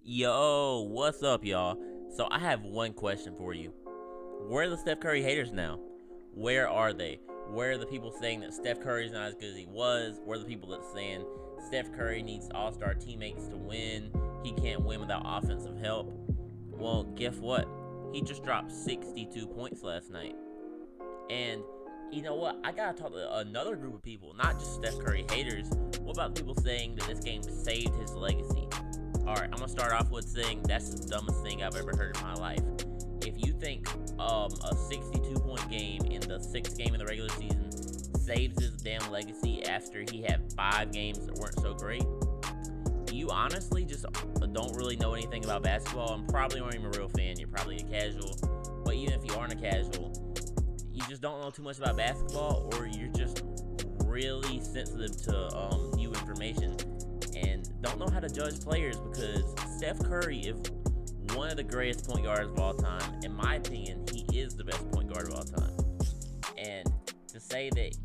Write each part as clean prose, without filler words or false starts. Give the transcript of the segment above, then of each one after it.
Yo, what's up, y'all? So I have one question for you. Where are the Steph Curry haters now? Where are they? Where are the people saying that Steph Curry's not as good as he was? Where are the people that saying Steph Curry needs all-star teammates to win? He can't win without offensive help. Well, guess what? He just dropped 62 points last night. And you know what? I gotta talk to another group of people, not just Steph Curry haters. What about people saying that this game saved his legacy? Alright, I'm gonna start off with saying that's the dumbest thing I've ever heard in my life. If you think a 62-point game in the 6th game of the regular season saves his damn legacy after he had 5 games that weren't so great, you honestly just don't really know anything about basketball and probably aren't even a real fan. You're probably a casual. But even if you aren't a casual, you just don't know too much about basketball, or you're just really sensitive to new information and don't know how to judge players, because Steph Curry is one of the greatest point guards of all time. In my opinion, he is the best point guard of all time. And to say that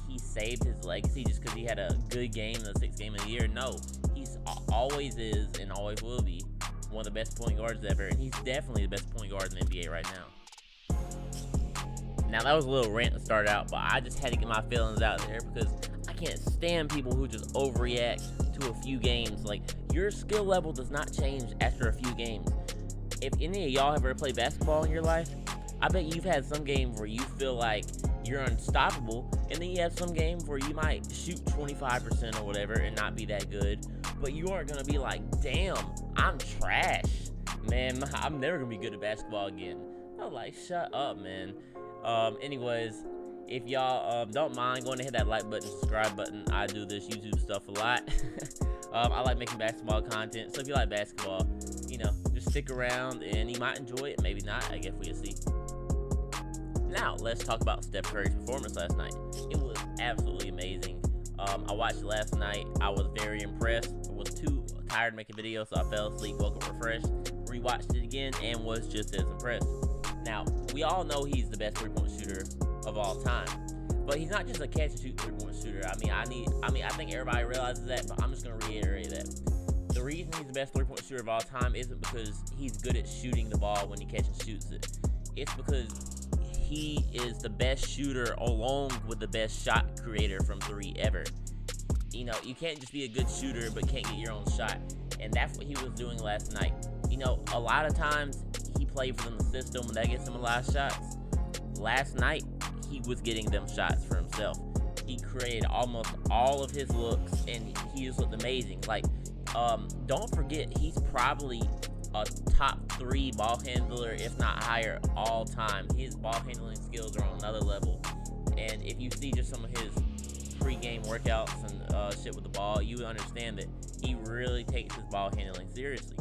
he saved his legacy just because he had a good game in the 6th game of the year, no. He's always is and always will be one of the best point guards ever, and he's definitely the best point guard in the NBA right now. Now, that was a little rant to start out, but I just had to get my feelings out there because I can't stand people who just overreact to a few games. Like, your skill level does not change after a few games. If any of y'all have ever played basketball in your life, I bet you've had some games where you feel like you're unstoppable, and then you have some games where you might shoot 25% or whatever and not be that good, but you aren't going to be like, damn, I'm trash. Man, I'm never going to be good at basketball again. I'm like, shut up, man. Anyways, if y'all don't mind, go ahead and hit that like button, subscribe button. I do this YouTube stuff a lot. I like making basketball content, so if you like basketball, just stick around and you might enjoy it, maybe not, I guess we'll see. Now, let's talk about Steph Curry's performance last night. It was absolutely amazing. I watched it last night. I was very impressed. I was too tired to make a video, so I fell asleep, woke up refreshed, rewatched it again, and was just as impressed. Now, we all know he's the best three-point shooter of all time, but he's not just a catch-and-shoot three-point shooter. I think everybody realizes that, but I'm just going to reiterate that. The reason he's the best three-point shooter of all time isn't because he's good at shooting the ball when he catches and shoots it. It's because he is the best shooter along with the best shot creator from 3 ever. You can't just be a good shooter but can't get your own shot, and that's what he was doing last night. A lot of times he played for them the system and that gets him a lot of shots. Last night, he was getting them shots for himself. He created almost all of his looks, and he just looked amazing. Don't forget, he's probably a top 3 ball handler, if not higher, all time. His ball handling skills are on another level. And if you see just some of his pre-game workouts and shit with the ball, you understand that he really takes his ball handling seriously.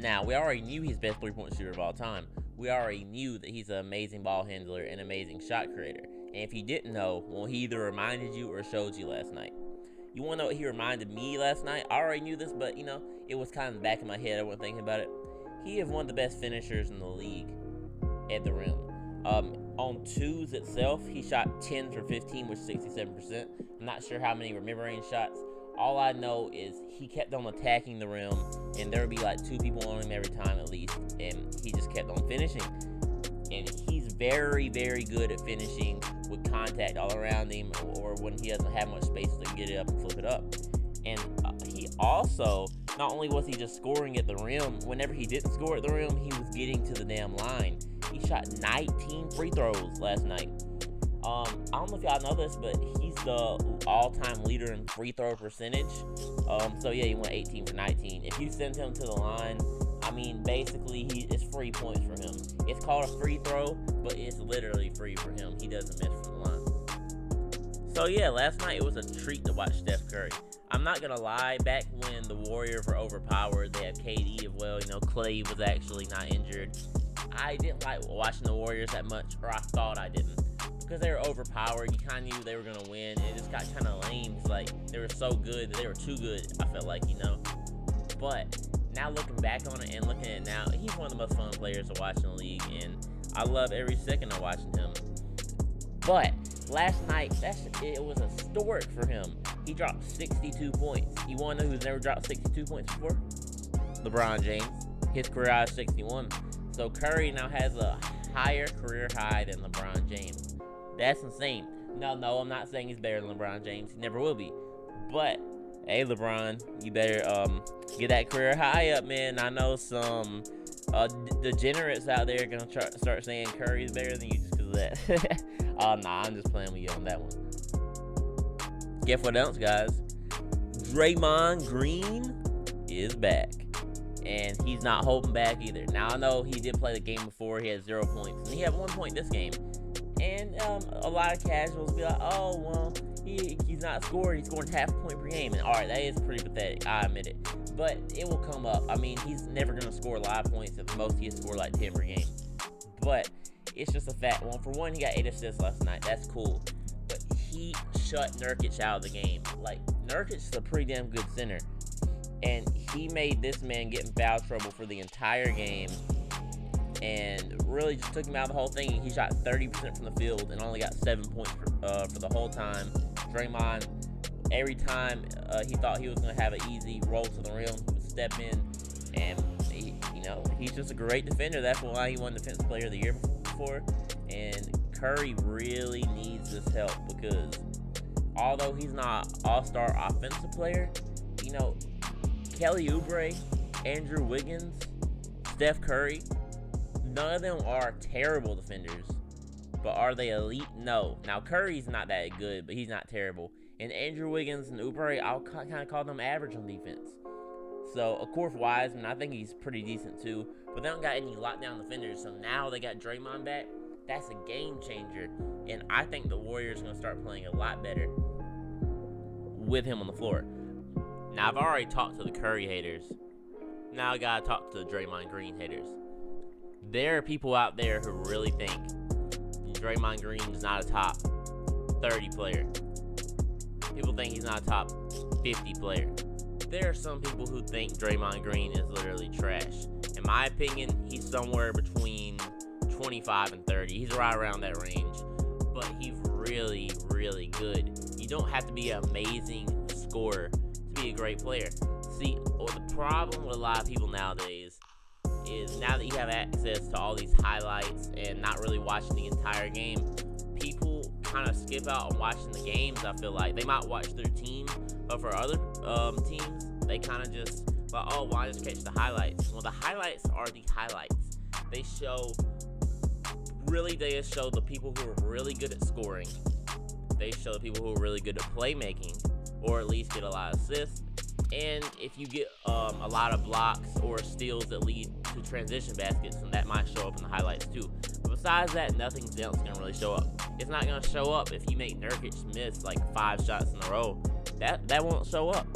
Now, we already knew he's the best three-point shooter of all time. We already knew that he's an amazing ball handler and amazing shot creator. And if you didn't know, well, he either reminded you or showed you last night. You want to know what he reminded me last night? I already knew this, but, it was kind of in the back of my head. I wasn't thinking about it. He is one of the best finishers in the league at the rim. On 2s itself, he shot 10 for 15, which is 67%. I'm not sure how many were mid-range shots. All I know is he kept on attacking the rim, and there would be like 2 people on him every time at least, and he just kept on finishing. And he's very, very good at finishing with contact all around him, or when he doesn't have much space to get it up and flip it up. And he also, not only was he just scoring at the rim, whenever he didn't score at the rim, he was getting to the damn line. He shot 19 free throws last night. I don't know if y'all know this, but he's the all-time leader in free throw percentage. So yeah, he went 18 for 19. If you send him to the line, basically it's free points for him. It's called a free throw, but it's literally free for him. He doesn't miss from the line. So yeah, last night it was a treat to watch Steph Curry. I'm not gonna lie, back when the Warriors were overpowered, they had KD as well. Clay was actually not injured. I didn't like watching the Warriors that much, or I thought I didn't. Because they were overpowered, you kind of knew they were going to win, and it just got kind of lame. It's like, they were so good that they were too good, I felt like, But, now looking back on it and looking at it now, he's one of the most fun players to watch in the league, and I love every second of watching him. But, last night, it was historic for him. He dropped 62 points. You want to know who's never dropped 62 points before? LeBron James. His career high is 61. So Curry now has a higher career high than LeBron James. That's insane. No, I'm not saying he's better than LeBron James. He never will be. But hey, LeBron, you better get that career high up, man. I know some degenerates out there are gonna start saying Curry's better than you just because of that. Nah, I'm just playing with you on that one. Guess what else, guys? Draymond Green is back. And he's not holding back either. Now, I know he did play the game before. He had 0 points. And he had 1 point this game. And a lot of casuals be like, oh, well, he's not scoring. He's scoring half a point per game. And, all right, that is pretty pathetic. I admit it. But it will come up. I mean, he's never going to score a lot of points. At the most, he'll score like 10 per game. But it's just a fact. Well, for one, he got 8 assists last night. That's cool. But he shut Nurkic out of the game. Like, Nurkic is a pretty damn good center. And he made this man get in foul trouble for the entire game and really just took him out of the whole thing. He shot 30% from the field and only got 7 points for the whole time. Draymond, every time he thought he was going to have an easy roll to the rim, he would step in. And, he's just a great defender. That's why he won Defensive Player of the Year before. And Curry really needs this help because although he's not an all-star offensive player, Kelly Oubre, Andrew Wiggins, Steph Curry, none of them are terrible defenders. But are they elite? No. Now, Curry's not that good, but he's not terrible. And Andrew Wiggins and Oubre, I'll kind of call them average on defense. So, of course, Wiseman, I think he's pretty decent too. But they don't got any lockdown defenders. So now they got Draymond back. That's a game changer. And I think the Warriors are going to start playing a lot better with him on the floor. Now, I've already talked to the Curry haters. Now I gotta talk to the Draymond Green haters. There are people out there who really think Draymond Green is not a top 30 player. People think he's not a top 50 player. There are some people who think Draymond Green is literally trash. In my opinion, he's somewhere between 25 and 30. He's right around that range. But he's really, really good. You don't have to be an amazing scorer to be a great player. See, the problem with a lot of people nowadays is now that you have access to all these highlights and not really watching the entire game, people kind of skip out on watching the games. I feel like they might watch their team, but for other teams, they kind of just like, oh, why just catch the highlights? Well, the highlights are the highlights. They just show the people who are really good at scoring. They show the people who are really good at playmaking, or at least get a lot of assists. And if you get a lot of blocks or steals that lead to transition baskets, and that might show up in the highlights too. But besides that, nothing else can really show up. It's not going to show up if you make Nurkic miss like 5 shots in a row. That won't show up.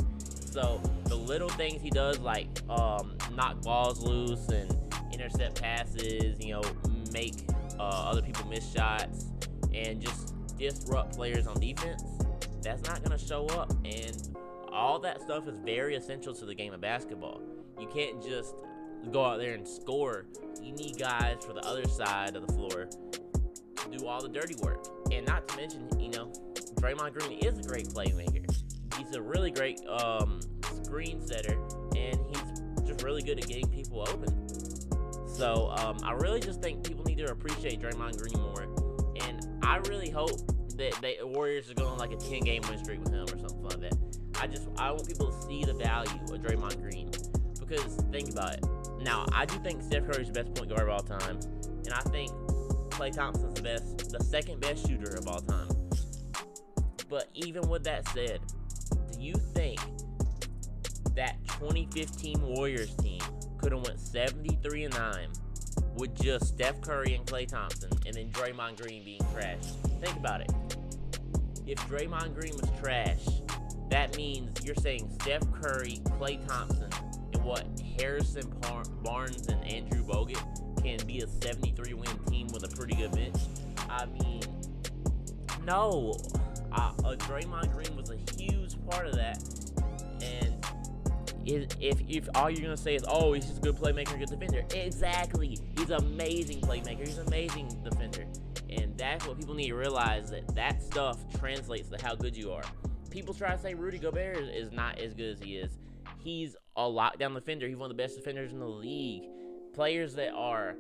So the little things he does, like knock balls loose and intercept passes, make other people miss shots, and just disrupt players on defense, that's not going to show up. And all that stuff is very essential to the game of basketball. You can't just go out there and score. You need guys for the other side of the floor to do all the dirty work. And not to mention, Draymond Green is a great playmaker. He's a really great screen setter, and he's just really good at getting people open. So I really just think people need to appreciate Draymond Green more. And I really hope that the Warriors are going on like a 10-game win streak with him or something like that. I want people to see the value of Draymond Green, because think about it. Now, I do think Steph Curry is the best point guard of all time, and I think Klay Thompson's the second best shooter of all time. But even with that said, do you think that 2015 Warriors team could have went 73-9 with just Steph Curry and Klay Thompson, and then Draymond Green being trash? Think about it. If Draymond Green was trash, that means you're saying Steph Curry, Klay Thompson, and Harrison Barnes and Andrew Bogut can be a 73-win team with a pretty good bench? I mean, no. Draymond Green was a huge part of that. And if all you're going to say is, oh, he's just a good playmaker, good defender. Exactly. He's an amazing playmaker. He's an amazing defender. And that's what people need to realize, that stuff translates to how good you are. People try to say Rudy Gobert is not as good as he is. He's a lockdown defender. He's one of the best defenders in the league. Players that are,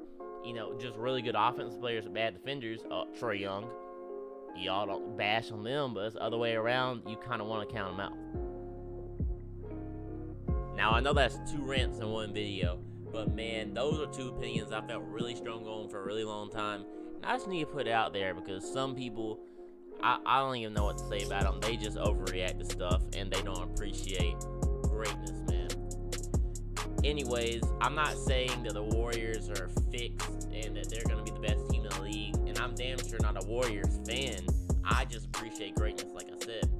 just really good offensive players and bad defenders, Trae Young, y'all don't bash on them, but it's the other way around. You kind of want to count them out. Now, I know that's 2 rants in one video, but man, those are 2 opinions I felt really strong on for a really long time. And I just need to put it out there because some people, I don't even know what to say about them. They just overreact to stuff and they don't appreciate greatness, man. Anyways, I'm not saying that the Warriors are fixed and that they're going to be the best team in the league. And I'm damn sure not a Warriors fan. I just appreciate greatness, like I said.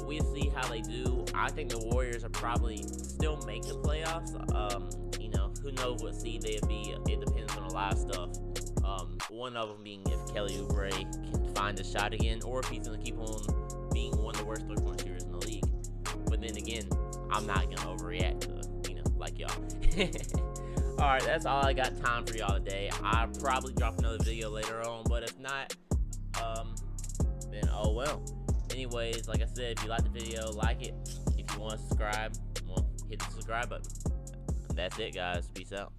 We'll see how they do. I think the Warriors are probably still making playoffs. Who knows what seed they'd be. It depends on a lot of stuff. One of them being if Kelly Oubre can find a shot again, or if he's going to keep on being one of the worst three-point shooters in the league. But then again, I'm not going to overreact to, like y'all. Alright, that's all I got time for y'all today. I'll probably drop another video later on, but if not, then oh well. Anyways, like I said, if you like the video, like it. If you want to subscribe, well, hit the subscribe button. That's it, guys. Peace out.